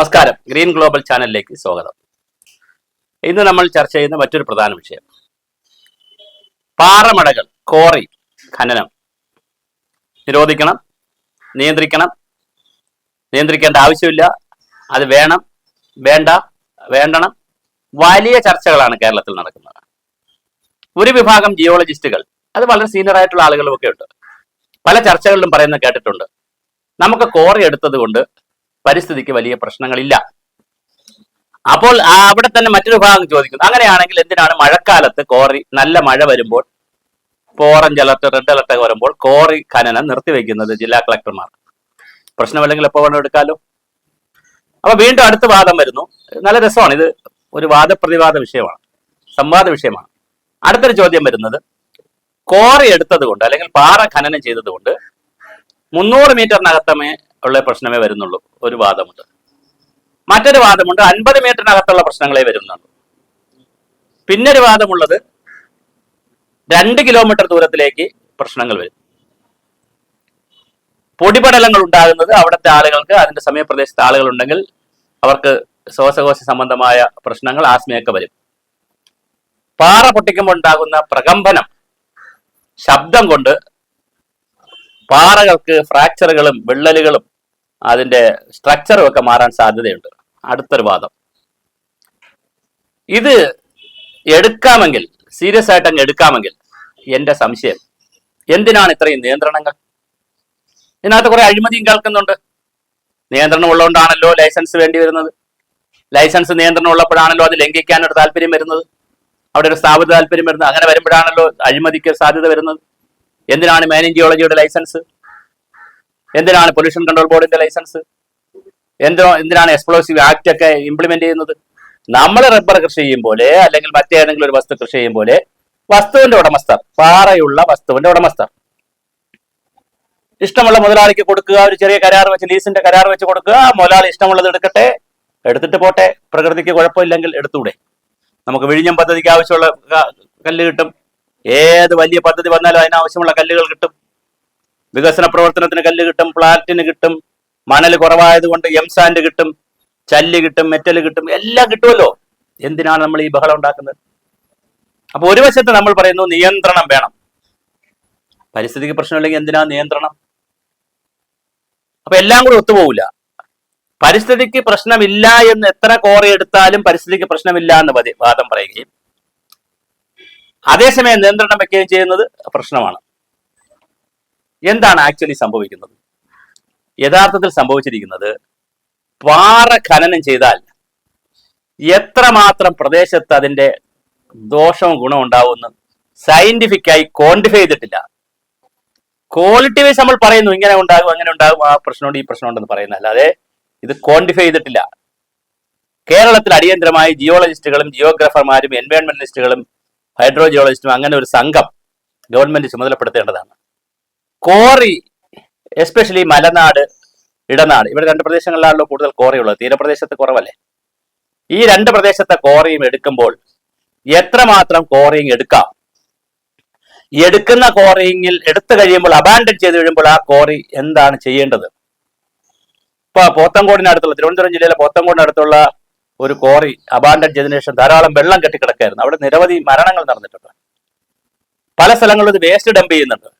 നമസ്കാരം, green global ചാനലിലേക്ക് സ്വാഗതം. ഇന്ന് നമ്മൾ ചർച്ച ചെയ്യുന്ന മറ്റൊരു പ്രധാന വിഷയം പാറമടകൾ, കോറി ഖനനം നിരോധിക്കണം, നിയന്ത്രിക്കേണ്ട ആവശ്യമില്ല, അത് വേണം, വേണ്ടണം. വലിയ ചർച്ചകളാണ് കേരളത്തിൽ നടക്കുന്നത്. ഒരു വിഭാഗം ജിയോളജിസ്റ്റുകൾ, അത് വളരെ സീനിയർ ആയിട്ടുള്ള ആളുകളും ഒക്കെ ഉണ്ട്, പല ചർച്ചകളിലും പറയുന്നത് കേട്ടിട്ടുണ്ട്. നമുക്ക് കോറി എടുത്തത് കൊണ്ട് പരിസ്ഥിതിക്ക് വലിയ പ്രശ്നങ്ങളില്ല. അപ്പോൾ അവിടെ തന്നെ മറ്റൊരു ഭാഗം ചോദിക്കുന്നു, അങ്ങനെയാണെങ്കിൽ എന്തിനാണ് മഴക്കാലത്ത് കോറി, നല്ല മഴ വരുമ്പോൾ, ഓറഞ്ച് അലർട്ട്, റെഡ് അലർട്ട് ഒക്കെ വരുമ്പോൾ കോറി ഖനനം നിർത്തിവെക്കുന്നത് ജില്ലാ കളക്ടർമാർ? പ്രശ്നമല്ലെങ്കിൽ എപ്പോൾ വേണം എടുക്കാലോ. അപ്പൊ വീണ്ടും അടുത്ത വാദം വരുന്നു. നല്ല രസമാണ് ഇത്, ഒരു വാദപ്രതിവാദ വിഷയമാണ്, സംവാദ വിഷയമാണ്. അടുത്തൊരു ചോദ്യം വരുന്നത്, കോറി എടുത്തത് കൊണ്ട് അല്ലെങ്കിൽ പാറ ഖനനം ചെയ്തത് കൊണ്ട് 300 മീറ്ററിനകത്തമേ ഉള്ള പ്രശ്നമേ വരുന്നുള്ളൂ, ഒരു വാദമുണ്ട്. മറ്റൊരു വാദമുണ്ട് 50 മീറ്ററിനകത്തുള്ള പ്രശ്നങ്ങളെ വരുന്നുള്ളൂ. പിന്നൊരു വാദമുള്ളത് 2 കിലോമീറ്റർ ദൂരത്തിലേക്ക് പ്രശ്നങ്ങൾ വരും. പൊടിപടലങ്ങൾ ഉണ്ടാകുന്നത് അവിടുത്തെ ആളുകൾക്ക്, അതിന്റെ സമീപപ്രദേശത്തെ ആളുകൾ ഉണ്ടെങ്കിൽ അവർക്ക് ശ്വാസകോശ സംബന്ധമായ പ്രശ്നങ്ങൾ, ആസ്മയൊക്കെ വരും. പാറ പൊട്ടിക്കുമ്പോൾ ഉണ്ടാകുന്ന പ്രകമ്പനം, ശബ്ദം കൊണ്ട് പാറകൾക്ക് ഫ്രാക്ചറുകളും വിള്ളലുകളും അതിന്റെ സ്ട്രക്ചറും ഒക്കെ മാറാൻ സാധ്യതയുണ്ട്. അടുത്തൊരു വാദം, ഇത് എടുക്കാമെങ്കിൽ, സീരിയസ് ആയിട്ട് അങ്ങ് എടുക്കാമെങ്കിൽ, എന്റെ സംശയം, എന്തിനാണ് ഇത്രയും നിയന്ത്രണങ്ങൾ? ഇതിനകത്ത് കുറെ അഴിമതിയും കേൾക്കുന്നുണ്ട്. നിയന്ത്രണം ഉള്ളതുകൊണ്ടാണല്ലോ ലൈസൻസ് വേണ്ടി വരുന്നത്. ലൈസൻസ് നിയന്ത്രണം ഉള്ളപ്പോഴാണല്ലോ അത് ലംഘിക്കാനൊരു താല്പര്യം വരുന്നത്, അവിടെ ഒരു സ്ഥാപിത താല്പര്യം വരുന്നത്. അങ്ങനെ വരുമ്പോഴാണല്ലോ അഴിമതിക്ക് സാധ്യത വരുന്നത്. എന്തിനാണ് മൈനിങ് ജിയോളജിയുടെ ലൈസൻസ്? എന്തിനാണ് പൊല്യൂഷൻ കൺട്രോൾ ബോർഡിന്റെ ലൈസൻസ്? എന്തിനാണ് എക്സ്പ്ലോസീവ് ആക്ട് ഒക്കെ ഇംപ്ലിമെന്റ് ചെയ്യുന്നത്? നമ്മൾ റബ്ബർ കൃഷി ചെയ്യും പോലെ, അല്ലെങ്കിൽ മറ്റേതെങ്കിലും ഒരു വസ്തു കൃഷി ചെയ്യും പോലെ, വസ്തുവിന്റെ ഉടമസ്ഥർ, പാറയുള്ള വസ്തുവിന്റെ ഉടമസ്ഥർ ഇഷ്ടമുള്ള മുതലാളിക്ക് കൊടുക്കുക, ഒരു ചെറിയ കരാർ വെച്ച്, ലീസിന്റെ കരാർ വെച്ച് കൊടുക്കുക. മുതലാളി ഇഷ്ടമുള്ളത് എടുക്കട്ടെ, എടുത്തിട്ട് പോട്ടെ, പ്രകൃതിക്ക് കുഴപ്പമില്ലെങ്കിൽ എടുത്തൂടെ? നമുക്ക് വിഴിഞ്ഞം പദ്ധതിക്ക് ആവശ്യമുള്ള കല്ല് കിട്ടും, ഏത് വലിയ പദ്ധതി വന്നാലും അതിനാവശ്യമുള്ള കല്ലുകൾ കിട്ടും. വികസന പ്രവർത്തനത്തിന് കല്ല് കിട്ടും, ഫ്ലാറ്റിന് കിട്ടും, മണൽ കുറവായതുകൊണ്ട് എംസാൻഡ് കിട്ടും, ചല്ല് കിട്ടും, മെറ്റൽ കിട്ടും, എല്ലാം കിട്ടുമല്ലോ. എന്തിനാണ് നമ്മൾ ഈ ബഹളം ഉണ്ടാക്കുന്നത്? അപ്പൊ ഒരു വശത്ത് നമ്മൾ പറയുന്നു നിയന്ത്രണം വേണം, പരിസ്ഥിതിക്ക് പ്രശ്നമില്ലെങ്കിൽ എന്തിനാ നിയന്ത്രണം? അപ്പൊ എല്ലാം കൂടി ഒത്തുപോകില്ല. പരിസ്ഥിതിക്ക് പ്രശ്നമില്ല എന്ന് എത്ര കോറി എടുത്താലും പരിസ്ഥിതിക്ക് പ്രശ്നമില്ല എന്ന് വാദം പറയുകയും അതേസമയം നിയന്ത്രണം വെക്കുകയും ചെയ്യുന്നത് പ്രശ്നമാണ്. എന്താണ് ആക്ച്വലി സംഭവിക്കുന്നത്? യഥാർത്ഥത്തിൽ സംഭവിച്ചിരിക്കുന്നത്, പാറ ഖനനം ചെയ്താൽ എത്രമാത്രം പ്രദേശത്ത് അതിന്റെ ദോഷവും ഗുണവും ഉണ്ടാവുമെന്ന് സയന്റിഫിക്കായി ക്വാണ്ടിഫൈ ചെയ്തിട്ടില്ല. ക്വാളിറ്റി വൈസ് നമ്മൾ പറയുന്നു, ഇങ്ങനെ ഉണ്ടാകും, അങ്ങനെ ഉണ്ടാകും, ആ പ്രശ്നമുണ്ട്, ഈ പ്രശ്നമുണ്ടെന്ന് പറയുന്ന, അല്ലാതെ ഇത് ക്വാണ്ടിഫൈ ചെയ്തിട്ടില്ല. കേരളത്തിൽ അടിയന്തരമായി ജിയോളജിസ്റ്റുകളും ജിയോഗ്രാഫർമാരും എൻവയോൺമെന്റലിസ്റ്റുകളും ഹൈഡ്രോ ജിയോളജിസ്റ്റും അങ്ങനെ ഒരു സംഘം ഗവൺമെന്റ് ചുമതലപ്പെടുത്തേണ്ടതാണ്. കോറി, എസ്പെഷ്യലി മലനാട്, ഇടനാട്, ഇവിടെ 2 പ്രദേശങ്ങളിലാണല്ലോ കൂടുതൽ കോറി ഉള്ളത്, തീരപ്രദേശത്ത് കുറവല്ലേ? ഈ 2 പ്രദേശത്തെ കോറിയും എടുക്കുമ്പോൾ എത്രമാത്രം കോറിയും എടുക്കാം? എടുക്കുന്ന കോറിയിൽ എടുത്തു കഴിയുമ്പോൾ, അബാൻഡൻ ചെയ്ത് കഴിയുമ്പോൾ ആ കോറി എന്താണ് ചെയ്യേണ്ടത്? ഇപ്പൊ പോത്തങ്കോടിനടുത്തുള്ള, തിരുവനന്തപുരം ജില്ലയിലെ പോത്തങ്കോടിനടുത്തുള്ള ഒരു കോറി അബാൻഡൻ ചെയ്തതിനു ശേഷം ധാരാളം വെള്ളം കെട്ടിക്കിടക്കായിരുന്നു. അവിടെ നിരവധി മരണങ്ങൾ നടന്നിട്ടുണ്ട്. പല സ്ഥലങ്ങളിലും ഇത് വേസ്റ്റ് ഡംപ് ചെയ്യുന്നുണ്ട്.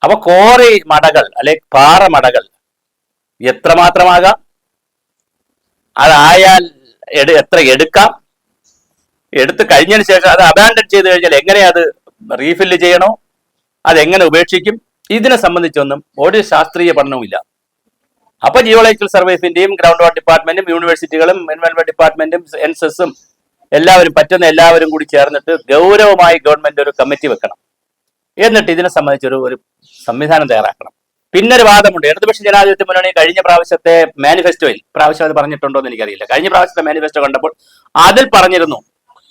അപ്പൊ കോറി മടകൾ, അല്ലെ പാറ മടകൾ എത്രമാത്രമാകാം, അതായാൽ എത്ര എടുക്കാം, എടുത്തു കഴിഞ്ഞതിന് ശേഷം അത് അബാൻഡൻ ചെയ്ത് കഴിഞ്ഞാൽ എങ്ങനെ അത് റീഫില്ല് ചെയ്യണോ, അതെങ്ങനെ ഉപേക്ഷിക്കും, ഇതിനെ സംബന്ധിച്ചൊന്നും ഒരു ശാസ്ത്രീയ പഠനവുമില്ല. അപ്പൊ ജിയോളജിക്കൽ സർവീസിന്റെയും ഗ്രൗണ്ട് വാട്ടർ ഡിപ്പാർട്ട്മെന്റും യൂണിവേഴ്സിറ്റികളും എൻവയോൺമെന്റ് ഡിപ്പാർട്ട്മെന്റും എൻസസും പറ്റുന്ന എല്ലാവരും കൂടി ചേർന്നിട്ട് ഗൗരവമായി ഗവൺമെന്റ് ഒരു കമ്മിറ്റി വെക്കണം. എന്നിട്ട് ഇതിനെ സംബന്ധിച്ചൊരു സംവിധാനം തയ്യാറാക്കണം. പിന്നൊരു വാദമുണ്ട്. ഇടതുപക്ഷ ജനാധിപത്യ മുന്നണി കഴിഞ്ഞ പ്രാവശ്യത്തെ മാനിഫെസ്റ്റോയിൽ, പ്രാവശ്യം അത് പറഞ്ഞിട്ടുണ്ടോ എന്ന് എനിക്കറിയില്ല, കഴിഞ്ഞ പ്രാവശ്യത്തെ മാനിഫെസ്റ്റോ കണ്ടപ്പോൾ അതിൽ പറഞ്ഞിരുന്നു,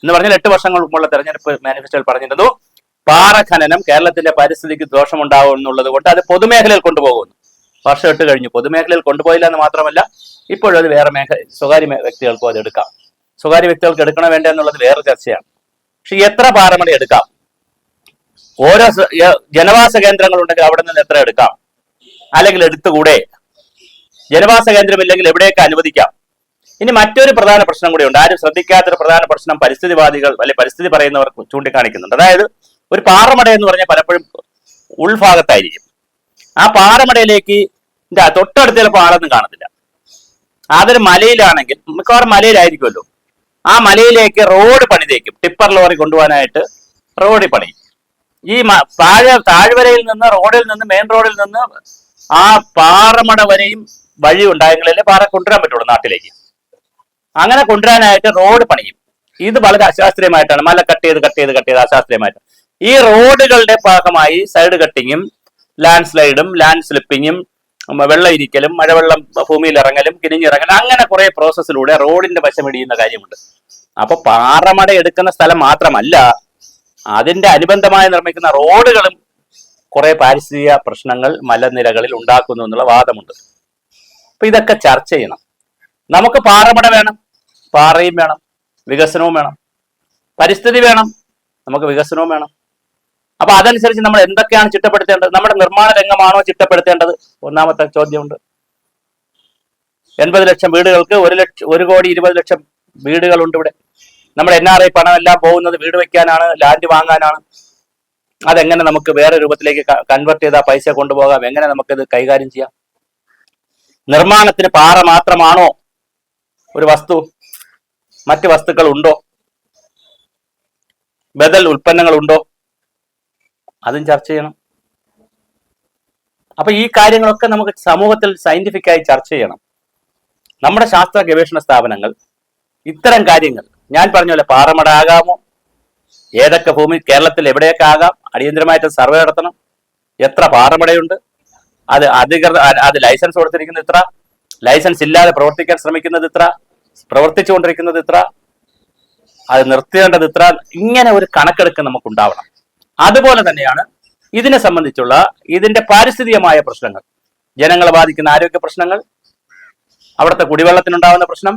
എന്ന് പറഞ്ഞാൽ 8 വർഷങ്ങൾ മുമ്പുള്ള തെരഞ്ഞെടുപ്പ് മാനിഫെസ്റ്റോയിൽ പറഞ്ഞിരുന്നു, പാറ ഖനനം കേരളത്തിന്റെ പരിസ്ഥിതിക്ക് ദോഷമുണ്ടാവും എന്നുള്ളത് കൊണ്ട് അത് പൊതുമേഖലയിൽ കൊണ്ടുപോകുന്നു. വർഷം 8 കഴിഞ്ഞു, പൊതുമേഖലയിൽ കൊണ്ടുപോയില്ല എന്ന് മാത്രമല്ല, ഇപ്പോഴും അത് വേറെ സ്വകാര്യ വ്യക്തികൾക്കും അത് എടുക്കാം. സ്വകാര്യ വ്യക്തികൾക്ക് എടുക്കണോ വേണ്ട എന്നുള്ളത് വേറെ ചർച്ചയാണ്. പക്ഷെ എത്ര പാറമട എടുക്കാം? ഓരോ ജനവാസ കേന്ദ്രങ്ങളുണ്ടെങ്കിൽ അവിടെ നിന്ന് എത്ര എടുക്കാം? അല്ലെങ്കിൽ എടുത്തുകൂടെ? ജനവാസ കേന്ദ്രമില്ലെങ്കിൽ എവിടെയൊക്കെ അനുവദിക്കാം. ഇനി മറ്റൊരു പ്രധാന പ്രശ്നം കൂടിയുണ്ട്. ആരും ശ്രദ്ധിക്കാത്തൊരു പ്രധാന പ്രശ്നം പരിസ്ഥിതിവാദികൾ അല്ലെങ്കിൽ പരിസ്ഥിതി പറയുന്നവർ ചൂണ്ടിക്കാണിക്കുന്നുണ്ട്. അതായത് ഒരു പാറമട എന്ന് പറഞ്ഞാൽ പലപ്പോഴും ഉൾഭാഗത്തായിരിക്കും. ആ പാറമടയിലേക്ക് തൊട്ടടുത്ത് ചിലപ്പോൾ ആളൊന്നും കാണത്തില്ല. അതൊരു മലയിലാണെങ്കിൽ മിക്കവാറും മലയിലായിരിക്കുമല്ലോ. ആ മലയിലേക്ക് റോഡ് പണിതേക്കും. ടിപ്പർ ലോറി കൊണ്ടുപോകാനായിട്ട് റോഡ് പണിയും. ഈ താഴ്വരയിൽ നിന്ന് റോഡിൽ നിന്ന് മെയിൻ റോഡിൽ നിന്ന് ആ പാറമട വരെയും വഴി ഉണ്ടായെങ്കിലല്ലേ പാറ കൊണ്ടുവരാൻ പറ്റുള്ളൂ നാട്ടിലേക്ക്. അങ്ങനെ കൊണ്ടുവരാനായിട്ട് റോഡ് പണിയും. ഇത് വളരെ അശാസ്ത്രീയമായിട്ടാണ്. മല കട്ട് ചെയ്ത് അശാസ്ത്രീയമായിട്ട് ഈ റോഡുകളുടെ ഭാഗമായി സൈഡ് കട്ടിങ്ങും ലാൻഡ് സ്ലൈഡും ലാൻഡ് സ്ലിപ്പിങ്ങും വെള്ളം ഇരിക്കലും മഴവെള്ളം ഭൂമിയിൽ ഇറങ്ങലും കിനിഞ്ഞിറങ്ങലും അങ്ങനെ കുറെ പ്രോസസ്സിലൂടെ റോഡിന്റെ വശമിടിയുന്ന കാര്യമുണ്ട്. അപ്പൊ പാറമട എടുക്കുന്ന സ്ഥലം മാത്രമല്ല, അതിന്റെ അനുബന്ധമായി നിർമ്മിക്കുന്ന റോഡുകളും കുറെ പാരിസ്ഥിതിക പ്രശ്നങ്ങൾ മലനിരകളിൽ ഉണ്ടാക്കുന്നു എന്നുള്ള വാദമുണ്ട്. അപ്പൊ ഇതൊക്കെ ചർച്ച ചെയ്യണം. നമുക്ക് പാറമട വേണം, പാറയും വേണം, വികസനവും വേണം. പരിസ്ഥിതി വേണം, നമുക്ക് വികസനവും വേണം. അപ്പൊ അതനുസരിച്ച് നമ്മൾ എന്തൊക്കെയാണ് ചിട്ടപ്പെടുത്തേണ്ടത്? നമ്മുടെ നിർമ്മാണ രംഗമാണോ ചിട്ടപ്പെടുത്തേണ്ടത്? ഒന്നാമത്തെ ചോദ്യമുണ്ട്. 80 ലക്ഷം വീടുകൾക്ക് 1,20,00,000 വീടുകളുണ്ട് ഇവിടെ. നമ്മുടെ NRI പണം എല്ലാം പോകുന്നത് വീട് വെക്കാനാണ്, ലാൻഡ് വാങ്ങാനാണ്. അതെങ്ങനെ നമുക്ക് വേറെ രൂപത്തിലേക്ക് കൺവെർട്ട് ചെയ്താൽ പൈസ കൊണ്ടുപോകാം? എങ്ങനെ നമുക്കിത് കൈകാര്യം ചെയ്യാം? നിർമ്മാണത്തിന് പാറ മാത്രമാണോ ഒരു വസ്തു? മറ്റ് വസ്തുക്കൾ ഉണ്ടോ? ബദൽ ഉൽപ്പന്നങ്ങൾ ഉണ്ടോ? അതും ചർച്ച ചെയ്യണം. അപ്പൊ ഈ കാര്യങ്ങളൊക്കെ നമുക്ക് സമൂഹത്തിൽ സയന്റിഫിക്കായി ചർച്ച ചെയ്യണം. നമ്മുടെ ശാസ്ത്ര ഗവേഷണ സ്ഥാപനങ്ങൾ ഇത്തരം കാര്യങ്ങൾ ഞാൻ പറഞ്ഞ പോലെ പാറമട ആകാമോ, ഏതൊക്കെ ഭൂമി കേരളത്തിൽ എവിടെയൊക്കെ ആകാം, അടിയന്തരമായിട്ട് സർവേ നടത്തണം. എത്ര പാറമടയുണ്ട്, അത് ലൈസൻസ് കൊടുത്തിരിക്കുന്നത് ഇത്ര, ലൈസൻസ് ഇല്ലാതെ പ്രവർത്തിക്കാൻ ശ്രമിക്കുന്നത് ഇത്ര, പ്രവർത്തിച്ചുകൊണ്ടിരിക്കുന്നത് ഇത്ര, അത് നിർത്തേണ്ടത് ഇത്ര. ഇങ്ങനെ ഒരു കണക്കെടുക്ക് നമുക്കുണ്ടാവണം. അതുപോലെ തന്നെയാണ് ഇതിനെ സംബന്ധിച്ചുള്ള ഇതിന്റെ പാരിസ്ഥിതികമായ പ്രശ്നങ്ങൾ, ജനങ്ങളെ ബാധിക്കുന്ന ആരോഗ്യ പ്രശ്നങ്ങൾ, അവിടുത്തെ കുടിവെള്ളത്തിനുണ്ടാകുന്ന പ്രശ്നം,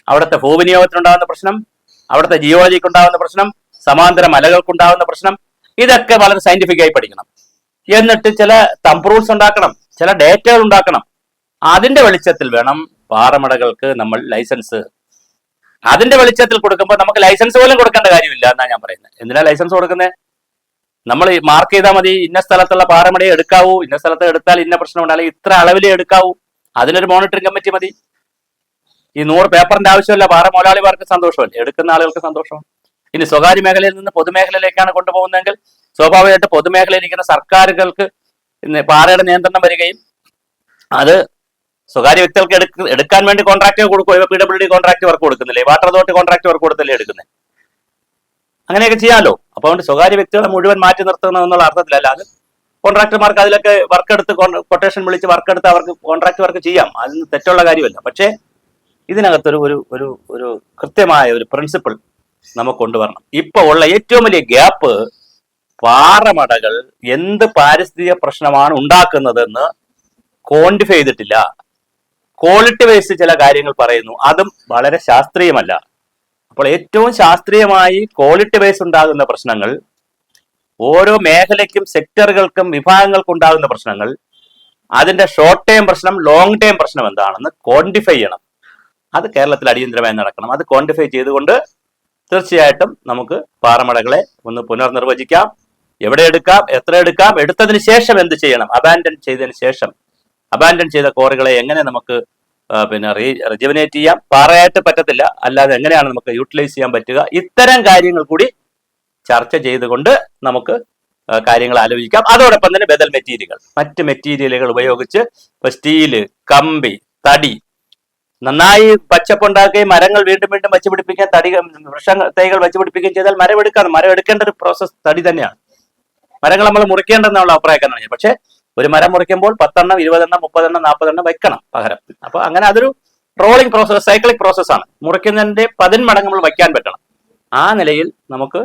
അവിടുത്തെ ഭൂവിനിയോഗത്തിനുണ്ടാകുന്ന പ്രശ്നം, അവിടുത്തെ ജിയോളജിക്കുണ്ടാകുന്ന പ്രശ്നം, സമാന്തര മലകൾക്കുണ്ടാകുന്ന പ്രശ്നം. ഇതൊക്കെ വളരെ സയന്റിഫിക്കായി പഠിക്കണം. എന്നിട്ട് ചില തമ്പ് റൂൾസ് ഉണ്ടാക്കണം, ചില ഡേറ്റകൾ ഉണ്ടാക്കണം. അതിന്റെ വെളിച്ചത്തിൽ വേണം പാറമടകൾക്ക് നമ്മൾ ലൈസൻസ്. അതിന്റെ വെളിച്ചത്തിൽ കൊടുക്കുമ്പോൾ നമുക്ക് ലൈസൻസ് പോലും കൊടുക്കേണ്ട കാര്യമില്ല എന്നാണ് ഞാൻ പറയുന്നത്. എന്തിനാ ലൈസൻസ് കൊടുക്കുന്നത്? നമ്മൾ മാർക്ക് ചെയ്താൽ മതി, ഇന്ന സ്ഥലത്തുള്ള പാറമടയെ എടുക്കാവൂ, ഇന്ന സ്ഥലത്ത് എടുത്താൽ ഇന്ന പ്രശ്നം ഉണ്ടായാലും ഇത്ര അളവിലേ എടുക്കാവൂ. അതിനൊരു മോണിറ്ററിംഗ് കമ്മിറ്റി മതി. ഈ 100 പേപ്പറിന്റെ ആവശ്യമില്ല. പാറ മുതലാളിമാർക്ക് സന്തോഷമല്ലേ, എടുക്കുന്ന ആളുകൾക്ക് സന്തോഷമാണ്. ഇനി സ്വകാര്യ മേഖലയിൽ നിന്ന് പൊതുമേഖലയിലേക്കാണ് കൊണ്ടുപോകുന്നതെങ്കിൽ സ്വാഭാവികമായിട്ട് പൊതുമേഖലയിൽ ഇരിക്കുന്ന സർക്കാരുകൾക്ക് പാറയുടെ നിയന്ത്രണം വരികയും അത് സ്വകാര്യ വ്യക്തികൾക്ക് എടുക്കാൻ വേണ്ടി കോൺട്രാക്ട് കൊടുക്കും. PWD കോൺട്രാക്ട് വർക്ക് കൊടുക്കുന്നില്ലേ, വാട്ടർ അതോറിറ്റി കോൺട്രാക്ട് വർക്ക് കൊടുത്തല്ലേ എടുക്കുന്നത്. അങ്ങനെയൊക്കെ ചെയ്യാമല്ലോ. അപ്പോൾ അതുകൊണ്ട് സ്വകാര്യ വ്യക്തികളെ മുഴുവൻ മാറ്റി നിർത്തുന്നതെന്നുള്ള അർത്ഥത്തിലല്ല, അത് കോൺട്രാക്ടർമാർക്ക് അതിലൊക്കെ വർക്ക് എടുത്ത് കൊട്ടേഷൻ വിളിച്ച് വർക്ക് എടുത്ത് അവർക്ക് കോൺട്രാക്ട് വർക്ക് ചെയ്യാം. അതിന് തെറ്റുള്ള കാര്യമല്ല. പക്ഷേ ഇതിനകത്തൊരു ഒരു ഒരു ഒരു കൃത്യമായ ഒരു പ്രിൻസിപ്പിൾ നമുക്ക് കൊണ്ടുവരണം. ഇപ്പൊ ഉള്ള ഏറ്റവും വലിയ ഗ്യാപ്പ് പാറമടകൾ എന്ത് പാരിസ്ഥിതിക പ്രശ്നമാണ് ഉണ്ടാക്കുന്നതെന്ന് ക്വാണ്ടിഫൈ ചെയ്തിട്ടില്ല. ക്വാളിറ്റി വൈസ് ചില കാര്യങ്ങൾ പറയുന്നു, അതും വളരെ ശാസ്ത്രീയമല്ല. അപ്പോൾ ഏറ്റവും ശാസ്ത്രീയമായി ക്വാളിറ്റി വൈസ് ഉണ്ടാകുന്ന പ്രശ്നങ്ങൾ, ഓരോ മേഖലയ്ക്കും സെക്ടറുകൾക്കും വിഭാഗങ്ങൾക്കും ഉണ്ടാകുന്ന പ്രശ്നങ്ങൾ, അതിന്റെ ഷോർട്ട് ടൈം പ്രശ്നം, ലോങ് ടൈം പ്രശ്നം എന്താണെന്ന് ക്വാണ്ടിഫൈ ചെയ്യണം. അത് കേരളത്തിൽ അടിയന്തരമായി നടക്കണം. അത് ക്വാണ്ടിഫൈ ചെയ്തുകൊണ്ട് തീർച്ചയായിട്ടും നമുക്ക് പാറമടകളെ ഒന്ന് പുനർനിർവചിക്കാം. എവിടെ എടുക്കാം, എത്ര എടുക്കാം, എടുത്തതിന് ശേഷം എന്ത് ചെയ്യണം, അബാൻഡൻ ചെയ്തതിന് ശേഷം അബാൻഡൻ ചെയ്ത കോറികളെ എങ്ങനെ നമുക്ക് റിജുവനേറ്റ് ചെയ്യാം. പാറയായിട്ട് പറ്റത്തില്ല, അല്ലാതെ എങ്ങനെയാണ് നമുക്ക് യൂട്ടിലൈസ് ചെയ്യാൻ പറ്റുക, ഇത്തരം കാര്യങ്ങൾ കൂടി ചർച്ച ചെയ്തുകൊണ്ട് നമുക്ക് കാര്യങ്ങൾ ആലോചിക്കാം. അതോടൊപ്പം തന്നെ ബദൽ മെറ്റീരിയലുകൾ, മറ്റ് മെറ്റീരിയലുകൾ ഉപയോഗിച്ച് ഇപ്പൊ സ്റ്റീല്, കമ്പി, തടി നന്നായി പച്ചപ്പുണ്ടാക്കുകയും മരങ്ങൾ വീണ്ടും വീണ്ടും വച്ചുപിടിപ്പിക്കാൻ വൃക്ഷ തൈകൾ വച്ചുപിടിപ്പിക്കുകയും ചെയ്താൽ മരം എടുക്കാം. മരം എടുക്കേണ്ട ഒരു പ്രോസസ് തടി തന്നെയാണ്. മരങ്ങൾ നമ്മൾ മുറിക്കേണ്ടെന്നുള്ള അഭിപ്രായക്കാരാണ്. പക്ഷെ ഒരു മരം മുറിക്കുമ്പോൾ 10 എണ്ണം 20 എണ്ണം 30 എണ്ണം 40 എണ്ണം വയ്ക്കണം പകരം. അപ്പൊ അങ്ങനെ അതൊരു റോളിംഗ് പ്രോസസ്, സൈക്ലിക് പ്രോസസ്സാണ്. മുറിക്കുന്നതിന്റെ 10 മടങ്ങ് നമ്മൾ വയ്ക്കാൻ പറ്റണം. ആ നിലയിൽ നമുക്ക്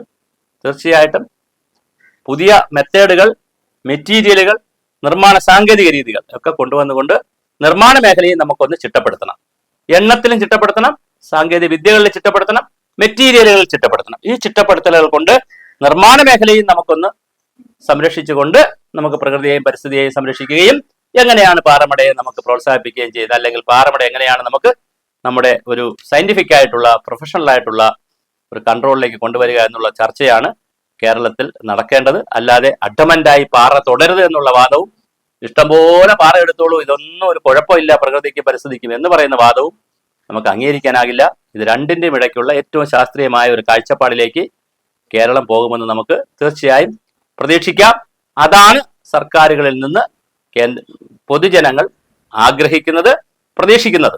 തീർച്ചയായിട്ടും പുതിയ മെത്തേഡുകൾ, മെറ്റീരിയലുകൾ, നിർമ്മാണ സാങ്കേതിക രീതികൾ ഒക്കെ കൊണ്ടുവന്നുകൊണ്ട് നിർമ്മാണ മേഖലയെ നമുക്കൊന്ന് ചിട്ടപ്പെടുത്തണം. എണ്ണത്തിലും ചിട്ടപ്പെടുത്തണം, സാങ്കേതിക വിദ്യകളിൽ ചിട്ടപ്പെടുത്തണം, മെറ്റീരിയലുകളിൽ ചിട്ടപ്പെടുത്തണം. ഈ ചിട്ടപ്പെടുത്തലുകൾ കൊണ്ട് നിർമ്മാണ മേഖലയും നമുക്കൊന്ന് സംരക്ഷിച്ചുകൊണ്ട് നമുക്ക് പ്രകൃതിയെയും പരിസ്ഥിതിയെയും സംരക്ഷിക്കുകയും എങ്ങനെയാണ് പാറമടയെ നമുക്ക് പ്രോത്സാഹിപ്പിക്കുകയും ചെയ്ത്, അല്ലെങ്കിൽ പാറമട എങ്ങനെയാണ് നമുക്ക് നമ്മുടെ ഒരു സയന്റിഫിക് ആയിട്ടുള്ള പ്രൊഫഷണൽ ആയിട്ടുള്ള ഒരു കൺട്രോളിലേക്ക് കൊണ്ടുവരിക എന്നുള്ള ചർച്ചയാണ് കേരളത്തിൽ നടക്കേണ്ടത്. അല്ലാതെ അഡമന്റായി പാറ തുടരുത് എന്നുള്ള വാദവും, ഇഷ്ടംപോലെ പാറ എടുത്തോളൂ, ഇതൊന്നും ഒരു കുഴപ്പമില്ല പ്രകൃതിക്ക് പരിസ്ഥിതിക്കും എന്ന് പറയുന്ന വാദവും നമുക്ക് അംഗീകരിക്കാനാകില്ല. ഇത് രണ്ടിന്റെയും ഇടയ്ക്കുള്ള ഏറ്റവും ശാസ്ത്രീയമായ ഒരു കാഴ്ചപ്പാടിലേക്ക് കേരളം പോകുമെന്ന് നമുക്ക് തീർച്ചയായും പ്രതീക്ഷിക്കാം. അതാണ് സർക്കാരുകളിൽ നിന്ന് പൊതുജനങ്ങൾ ആഗ്രഹിക്കുന്നത്, പ്രതീക്ഷിക്കുന്നത്.